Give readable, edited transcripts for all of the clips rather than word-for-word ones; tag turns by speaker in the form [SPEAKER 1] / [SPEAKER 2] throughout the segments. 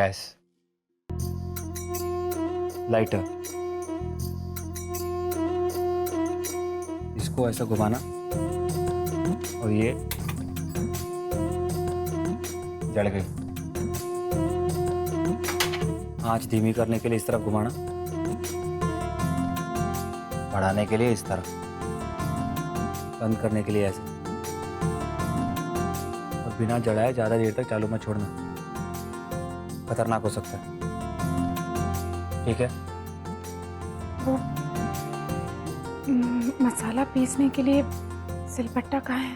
[SPEAKER 1] Gas, lighter, इसको ऐसा घुमाना और ये जल गई। आंच धीमी करने के लिए इस तरफ घुमाना, बढ़ाने के लिए इस तरफ, बंद करने के लिए ऐसे, और बिना जलाए ज़्यादा देर तक चालू मत छोड़ना, खतरनाक हो सकता है। ठीक है?
[SPEAKER 2] वो मसाला पीसने के लिए सिलबट्टा कहाँ है?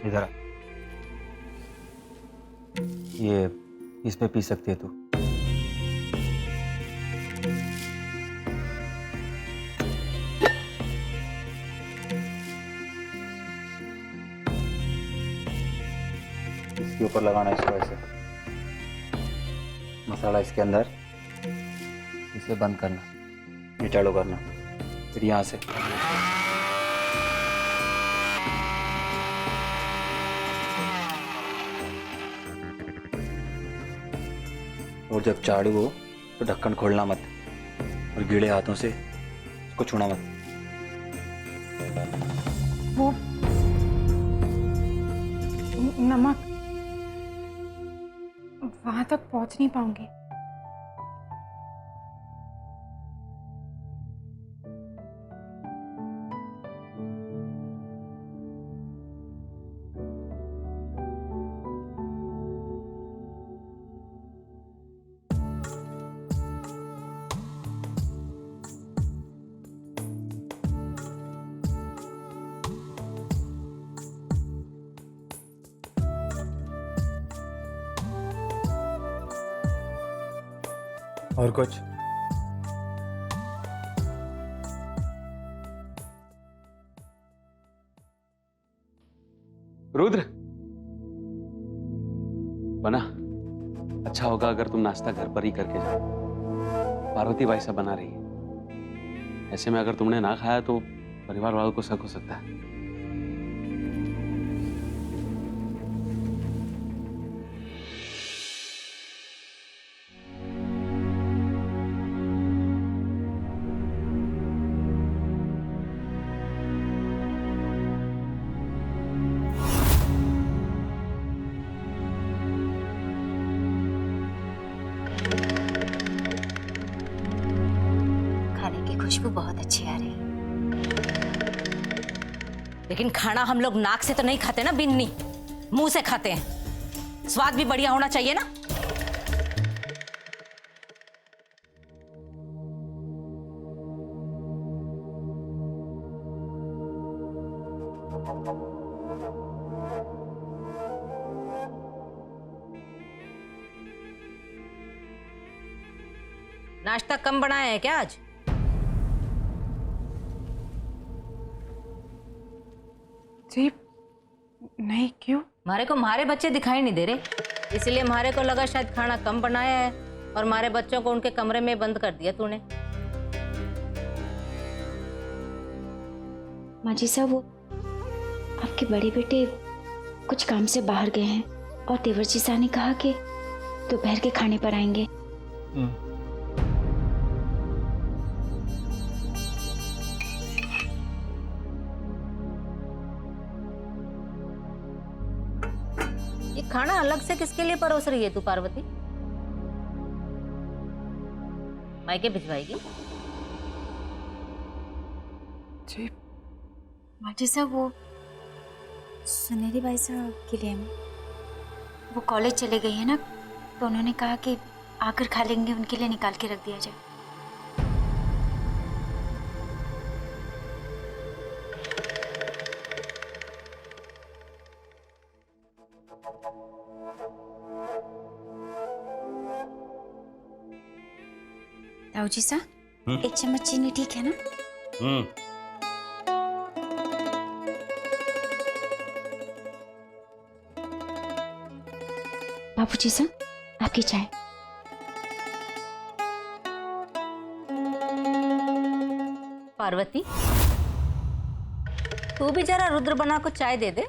[SPEAKER 1] इधर आ। ये इसमें पीस सकती है तू। इसके ऊपर लगाना इसको ऐसे, मसाला इसके अंदर, इसे बंद करना, ये चालू करना, फिर यहाँ से और जब चालू हो तो ढक्कन खोलना मत और गीले हाथों से इसको छूना मत।
[SPEAKER 2] वो नमक वहां तक पहुंच नहीं पाऊंगी।
[SPEAKER 1] और कुछ?
[SPEAKER 3] रुद्र, बना अच्छा होगा अगर तुम नाश्ता घर पर ही करके जाओ। पार्वती भाई सब बना रही है। ऐसे में अगर तुमने ना खाया तो परिवार वालों को शक हो सकता है।
[SPEAKER 4] खुशबू बहुत अच्छी आ रही है, लेकिन खाना हम लोग नाक से तो नहीं खाते ना बिन्नी, मुंह से खाते हैं। स्वाद भी बढ़िया होना चाहिए ना। नाश्ता कम बनाया है क्या आज?
[SPEAKER 2] जी नहीं, क्यों?
[SPEAKER 4] हमारे को हमारे बच्चे दिखाई नहीं दे रहे, इसलिए हमारे को लगा शायद खाना कम बनाया है और हमारे बच्चों को उनके कमरे में बंद कर दिया तूने।
[SPEAKER 5] माँ जी साहब, वो आपके बड़े बेटे कुछ काम से बाहर गए हैं और देवर्षि साहब ने कहा कि दोपहर के खाने पर आएंगे।
[SPEAKER 4] ये खाना अलग से किसके लिए परोस रही है तू पार्वती? मायके भिजवाएगी?
[SPEAKER 2] जी
[SPEAKER 5] माँ जी साहब, वो सुनेरी बाई साहब के लिए वो कॉलेज चले गई है ना, तो उन्होंने कहा कि आकर खा लेंगे, उनके लिए निकाल के रख दिया जाए। ताऊ जी साहब, एक चम्मच चीनी ठीक है ना? बाबूजी साहब, आपकी चाय।
[SPEAKER 4] पार्वती, तू भी जरा रुद्रबना को चाय दे दे।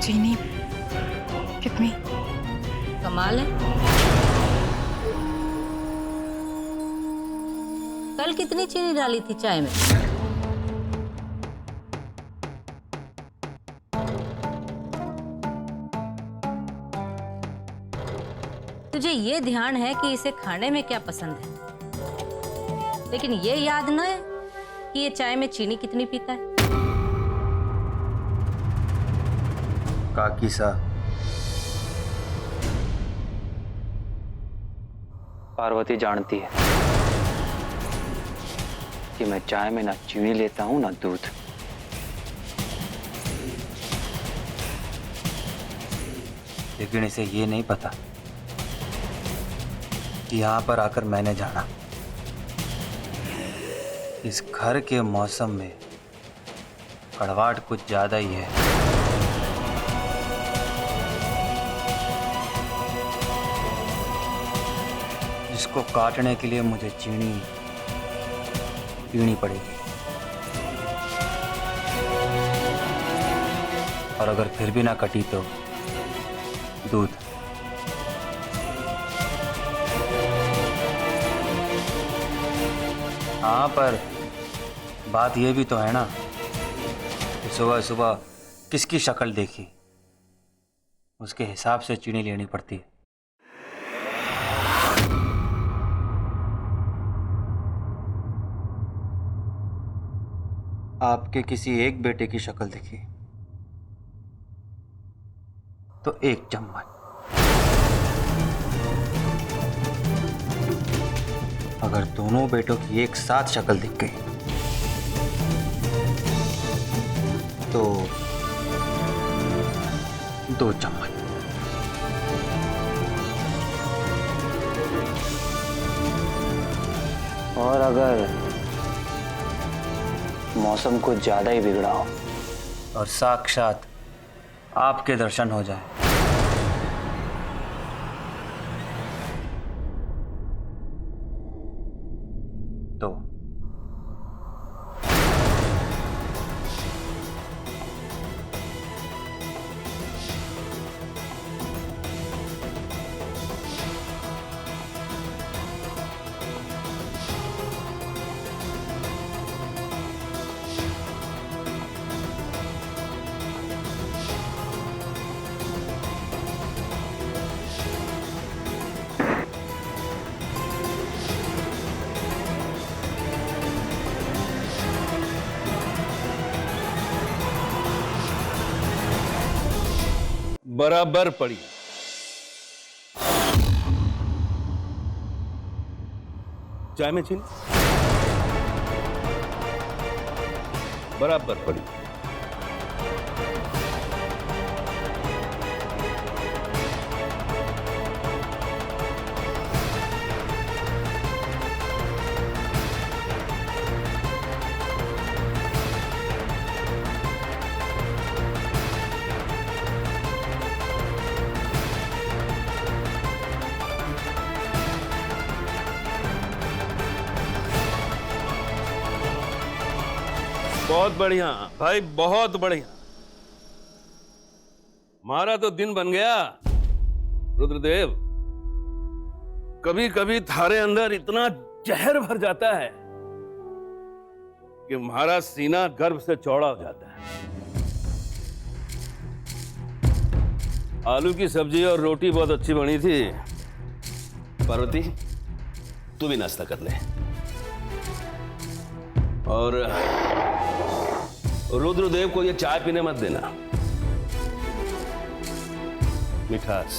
[SPEAKER 2] चीनी कितनी?
[SPEAKER 4] कमाल है। कल कितनी चीनी डाली थी चाय में? तुझे ये ध्यान है कि इसे खाने में क्या पसंद है, लेकिन ये याद न है कि ये चाय में चीनी कितनी पीता है।
[SPEAKER 1] काकी सा, पार्वती जानती है कि मैं चाय में ना चीनी लेता हूं ना दूध। लेकिन इसे ये नहीं पता कि यहां पर आकर मैंने जाना इस घर के मौसम में कड़वाहट कुछ ज्यादा ही है। जिसको काटने के लिए मुझे चीनी पीनी पड़ेगी, और अगर फिर भी ना कटी तो दूध। हाँ, पर बात ये भी तो है ना कि सुबह सुबह किसकी शक्ल देखी उसके हिसाब से चीनी लेनी पड़ती है। आपके किसी एक बेटे की शक्ल देखी तो 1 चम्मच, अगर दोनों बेटों की एक साथ शक्ल दिख गई तो 2 चम्मच। और अगर मौसम कुछ ज्यादा ही बिगड़ा हो और साक्षात आपके दर्शन हो जाए तो
[SPEAKER 6] बराबर पड़ी। चाय में चीनी बराबर पड़ी। बहुत बढ़िया भाई, बहुत बढ़िया। हमारा तो दिन बन गया। रुद्रदेव, कभी कभी थारे अंदर इतना जहर भर जाता है कि हमारा सीना गर्व से चौड़ा हो जाता है। आलू की सब्जी और रोटी बहुत अच्छी बनी थी। पार्वती, तू भी नाश्ता कर ले। और रुद्रदेव को ये चाय पीने मत देना। मिठास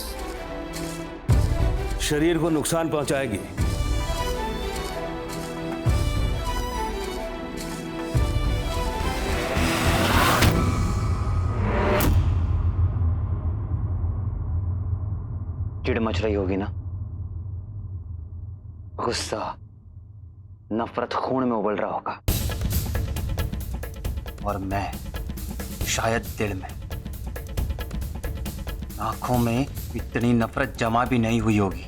[SPEAKER 6] शरीर को नुकसान पहुंचाएगी।
[SPEAKER 1] चिड़ मच रही होगी ना? गुस्सा, नफरत खून में उबल रहा होगा, और मैं शायद दिल में। आंखों में इतनी नफरत जमा भी नहीं हुई होगी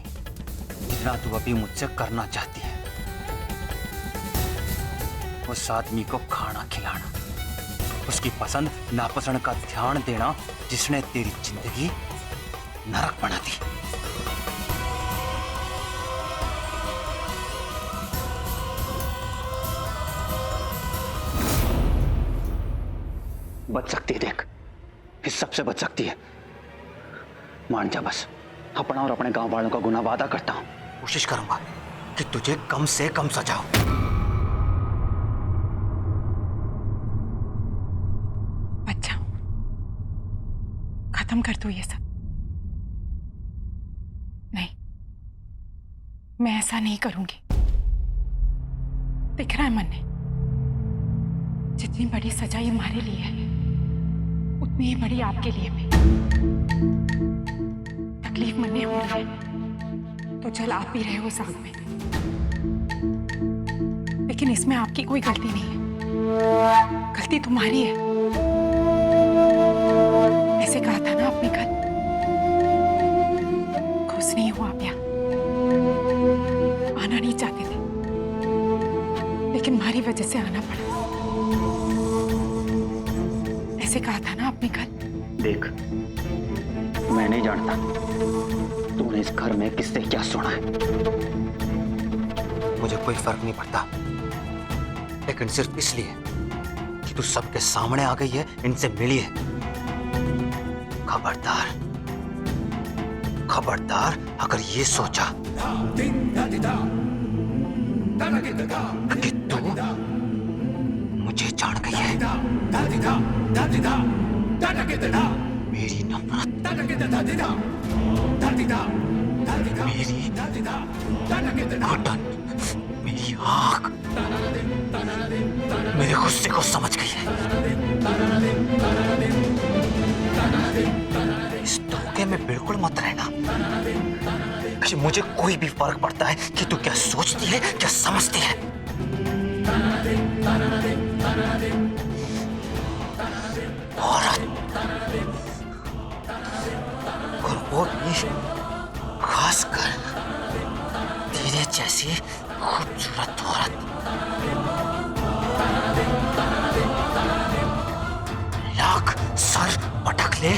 [SPEAKER 1] जितना तू अभी मुझसे करना चाहती है। उस आदमी को खाना खिलाना, उसकी पसंद नापसंद का ध्यान देना, जिसने तेरी जिंदगी नरक बना दी। बच सकती है, देख, इस सबसे बच सकती है। मान जा बस। अपना और अपने गांव वालों का गुनाह वादा करता हूं। कोशिश करूंगा कि तुझे कम से कम सजा हो।
[SPEAKER 2] अच्छा, खत्म कर दो ये सब। नहीं, मैं ऐसा नहीं करूंगी। दिख रहा है मन ने, जितनी बड़ी सजा ये हमारे लिए है, उतनी ही बड़ी आपके लिए भी। तकलीफ मन ने हो रही है तो चल आप भी रहे हो साथ में, लेकिन इसमें आपकी कोई गलती नहीं है। गलती तुम्हारी है। ऐसे कहा था ना आपने कल, खुश नहीं हो आप यहाँ, आना नहीं चाहते थे, लेकिन हमारी वजह से आना पड़ा। ऐसे कहा था ना आपने कल।
[SPEAKER 1] देख, मैं नहीं जानता तूने इस घर में किससे क्या सुना है, मुझे कोई फर्क नहीं पड़ता, लेकिन सिर्फ इसलिए कि तू सबके सामने आ गई है, इनसे मिली है। खबरदार, खबरदार, अगर ये सोचा कि तू मुझे जान गई है, मेरी नफरत, मेरी घुटन, मेरी आंख मेरे गुस्से को समझ गई है। इस धोखे में बिल्कुल मत रहना कि मुझे कोई भी फर्क पड़ता है कि तू क्या सोचती है, क्या समझती है। औरत, और वो भी खासकर तेरे जैसी खूबसूरत औरत। लाख सर पटक ले